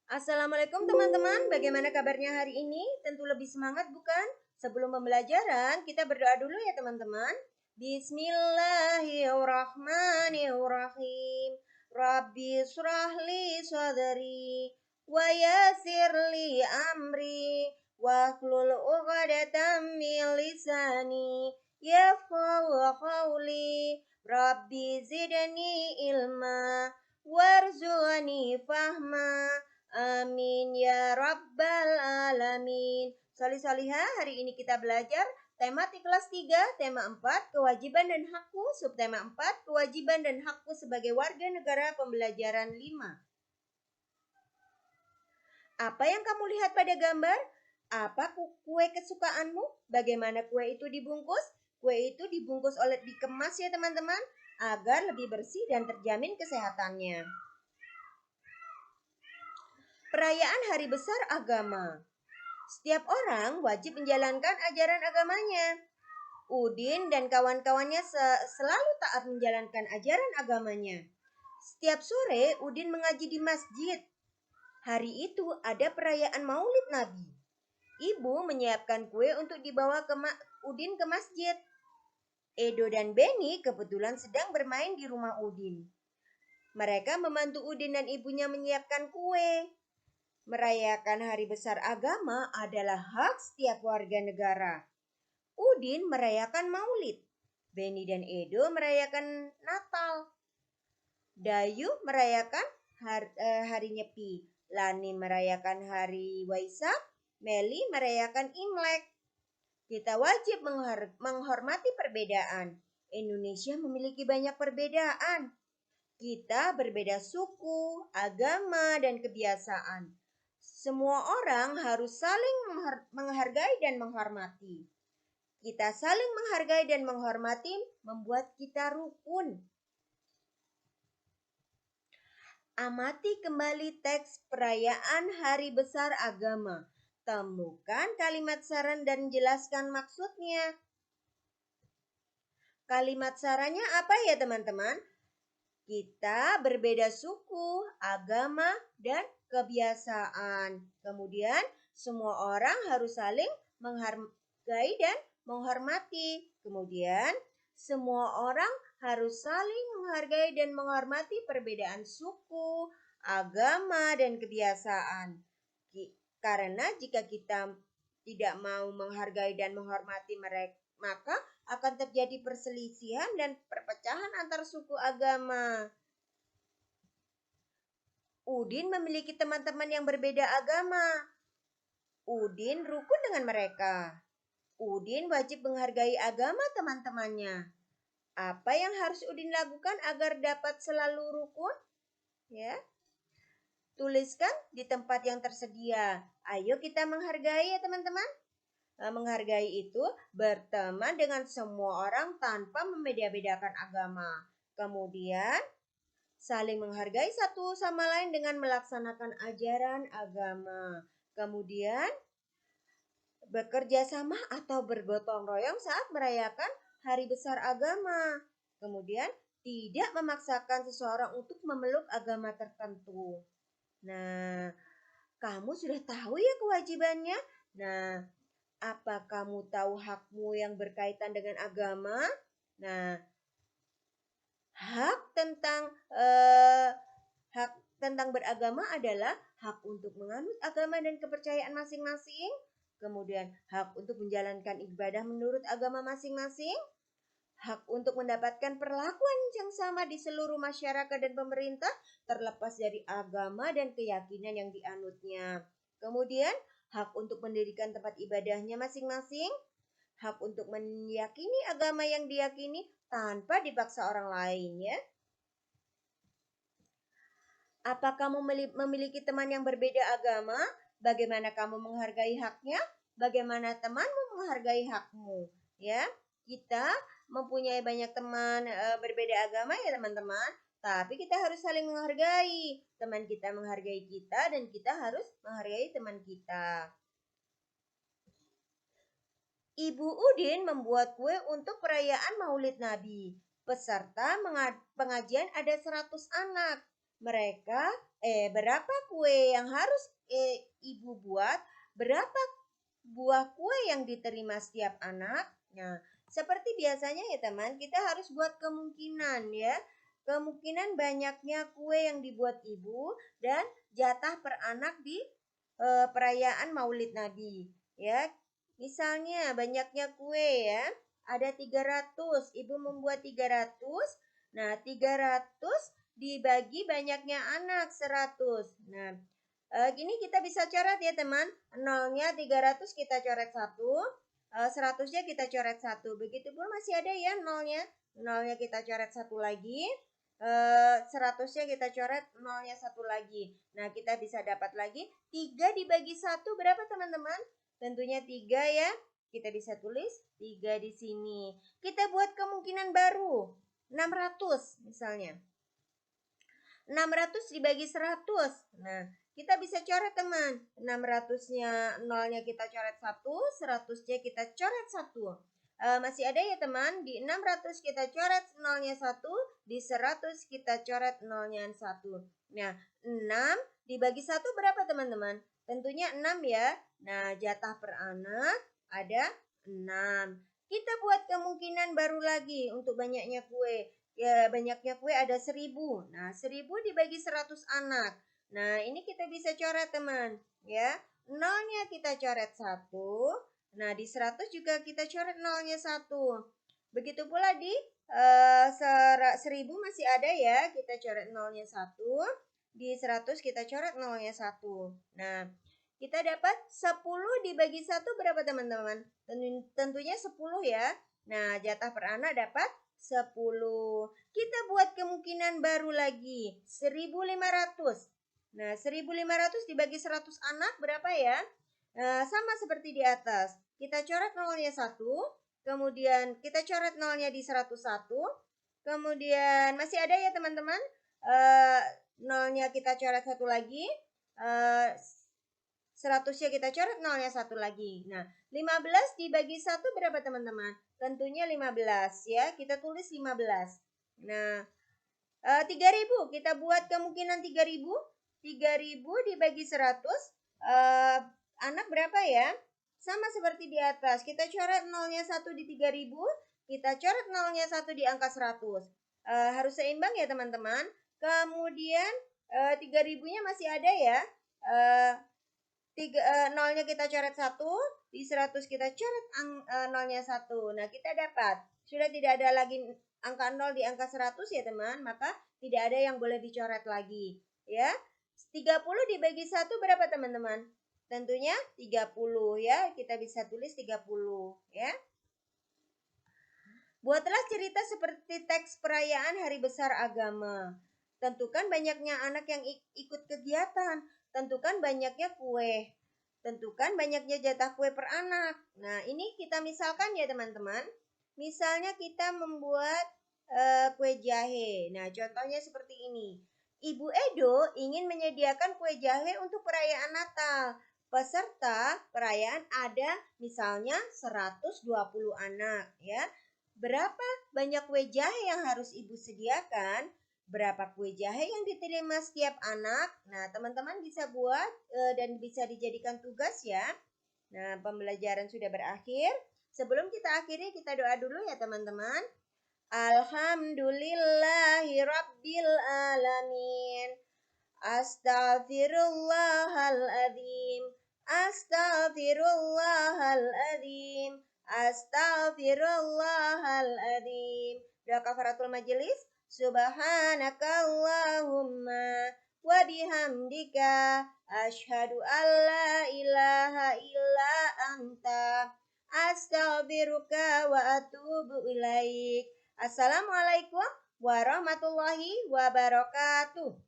Assalamualaikum teman-teman, bagaimana kabarnya hari ini? Tentu lebih semangat bukan? Sebelum pembelajaran, kita berdoa dulu ya teman-teman. Bismillahirrahmanirrahim. Rabbi surahli sadri wa yassirli amri wa hlul 'uqdatam min lisani yafqahu qawli. Rabbi zidni ilma warzuqni fahma. Amin ya rabbal alamin. Solih-solihah, hari ini kita belajar tema di kelas 3, tema 4, kewajiban dan hakku, subtema 4, kewajiban dan hakku sebagai warga negara, pembelajaran 5. Apa yang kamu lihat pada gambar? Apa kue kesukaanmu? Bagaimana kue itu dibungkus? Kue itu dibungkus oleh dikemas ya teman-teman, agar lebih bersih dan terjamin kesehatannya. Perayaan Hari Besar Agama. Setiap orang wajib menjalankan ajaran agamanya. Udin dan kawan-kawannya selalu taat menjalankan ajaran agamanya. Setiap sore Udin mengaji di masjid. Hari itu ada perayaan Maulid Nabi. Ibu menyiapkan kue untuk dibawa Udin ke masjid. Edo dan Beni kebetulan sedang bermain di rumah Udin. Mereka membantu Udin dan ibunya menyiapkan kue. Merayakan Hari Besar Agama adalah hak setiap warga negara. Udin merayakan Maulid. Beni dan Edo merayakan Natal. Dayu merayakan Hari Nyepi. Lani merayakan Hari Waisak. Meli merayakan Imlek. Kita wajib menghormati perbedaan. Indonesia memiliki banyak perbedaan. Kita berbeda suku, agama, dan kebiasaan. Semua orang harus saling menghargai dan menghormati. Kita saling menghargai dan menghormati membuat kita rukun. Amati kembali teks perayaan Hari Besar Agama. Temukan kalimat saran dan jelaskan maksudnya. Kalimat sarannya apa ya teman-teman? Kita berbeda suku, agama, dan kebiasaan. Kemudian semua orang harus saling menghargai dan menghormati. Kemudian semua orang harus saling menghargai dan menghormati perbedaan suku, agama, dan kebiasaan. Karena jika kita tidak mau menghargai dan menghormati mereka, maka akan terjadi perselisihan dan perpecahan antar suku agama. Udin memiliki teman-teman yang berbeda agama. Udin rukun dengan mereka. Udin wajib menghargai agama teman-temannya. Apa yang harus Udin lakukan agar dapat selalu rukun? Ya. Tuliskan di tempat yang tersedia. Ayo kita menghargai ya teman-teman. Menghargai itu berteman dengan semua orang tanpa membeda-bedakan agama. Kemudian saling menghargai satu sama lain dengan melaksanakan ajaran agama. Kemudian bekerja sama atau bergotong royong saat merayakan Hari Besar Agama. Kemudian tidak memaksakan seseorang untuk memeluk agama tertentu. Nah, kamu sudah tahu ya kewajibannya? Nah, apa kamu tahu hakmu yang berkaitan dengan agama? Nah, hak tentang beragama adalah hak untuk menganut agama dan kepercayaan masing-masing. Kemudian hak untuk menjalankan ibadah menurut agama masing-masing. Hak untuk mendapatkan perlakuan yang sama di seluruh masyarakat dan pemerintah terlepas dari agama dan keyakinan yang dianutnya. Kemudian hak untuk mendirikan tempat ibadahnya masing-masing, hak untuk meyakini agama yang diyakini tanpa dipaksa orang lain ya. Apa kamu memiliki teman yang berbeda agama? Bagaimana kamu menghargai haknya? Bagaimana temanmu menghargai hakmu? Ya, kita mempunyai banyak teman berbeda agama ya teman-teman. Tapi kita harus saling menghargai. Teman kita menghargai kita dan kita harus menghargai teman kita. Ibu Udin membuat kue untuk perayaan Maulid Nabi. Peserta pengajian ada 100 anak. berapa kue yang harus ibu buat, berapa buah kue yang diterima setiap anak. Nah, seperti biasanya ya teman, kita harus buat kemungkinan ya. Kemungkinan banyaknya kue yang dibuat ibu dan jatah per anak di perayaan Maulid Nabi ya. Misalnya banyaknya kue ya, ada 300, ibu membuat 300. Nah, 300 dibagi banyaknya anak 100. Nah, gini kita bisa coret ya teman. Nolnya 300 kita coret 1, 100-nya kita coret 1. Begitupun masih ada ya nolnya. Nolnya kita coret 1 lagi. 100-nya kita coret, nolnya 1 lagi. Nah, kita bisa dapat lagi 3 dibagi 1 berapa teman-teman? Tentunya 3 ya. Kita bisa tulis 3 di sini. Kita buat kemungkinan baru. 600 misalnya. 600 dibagi 100. Nah, kita bisa coret teman. 600-nya nolnya kita coret 1, 100-nya kita coret 1. Masih ada ya teman, di 600 kita coret nolnya 1, di 100 kita coret nolnya 1. Nah, 6 dibagi 1 berapa teman-teman? Tentunya 6 ya. Nah, jatah per anak ada 6. Kita buat kemungkinan baru lagi untuk banyaknya kue. Ya, banyaknya kue ada 1000. Nah, 1000 dibagi 100 anak. Nah, ini kita bisa coret teman. Ya, nolnya kita coret 1. Nah, di 100 juga kita coret nolnya 1. Begitu pula di 1000 masih ada ya. Kita coret nolnya 1. Di 100 kita coret nolnya 1. Nah, kita dapat 10 dibagi 1 berapa teman-teman? Tentunya 10 ya. Nah, jatah per anak dapat 10. Kita buat kemungkinan baru lagi. 1500. Nah, 1500 dibagi 100 anak berapa ya? Sama seperti di atas. Kita coret nolnya 1. Kemudian kita coret nolnya di 101. Kemudian masih ada ya teman-teman. Nolnya kita coret 1 lagi. 100-nya kita coret nolnya 1 lagi. Nah, 15 dibagi 1 berapa teman-teman? Tentunya 15 ya. Kita tulis 15. Nah, 3000 kita buat kemungkinan 3000. 3000 dibagi 100 anak berapa ya? Sama seperti di atas. Kita coret nolnya 1 di 3000. Kita coret nolnya 1 di angka 100. Harus seimbang ya teman-teman. Kemudian 3000-nya masih ada ya. Nolnya kita coret 1, di 100 kita coret nolnya 1. Nah, kita dapat. Sudah tidak ada lagi angka 0 di angka 100 ya teman, maka tidak ada yang boleh dicoret lagi. Ya, 30 dibagi 1 berapa teman-teman? Tentunya 30 ya, kita bisa tulis 30 ya. Buatlah cerita seperti teks perayaan hari besar agama. Tentukan banyaknya anak yang ikut kegiatan. Tentukan banyaknya kue. Tentukan banyaknya jatah kue per anak. Nah, ini kita misalkan ya teman-teman. Misalnya kita membuat kue jahe. Nah, contohnya seperti ini. Ibu Edo ingin menyediakan kue jahe untuk perayaan Natal. Peserta perayaan ada misalnya 120 anak ya. Berapa banyak kue jahe yang harus ibu sediakan? Berapa kue jahe yang diterima setiap anak? Nah, teman-teman bisa buat dan bisa dijadikan tugas ya. Nah, pembelajaran sudah berakhir. Sebelum kita akhiri, kita doa dulu ya teman-teman. Alhamdulillahi Rabbil Alamin. Astaghfirullahaladzim. Astaghfirullahaladzim. Astaghfirullahaladzim. Doa kafaratul majelis. Subhanakallahumma wa bihamdika asyhadu an la ilaha illa anta astaghfiruka wa atubu ilaik. Assalamualaikum warahmatullahi wabarakatuh.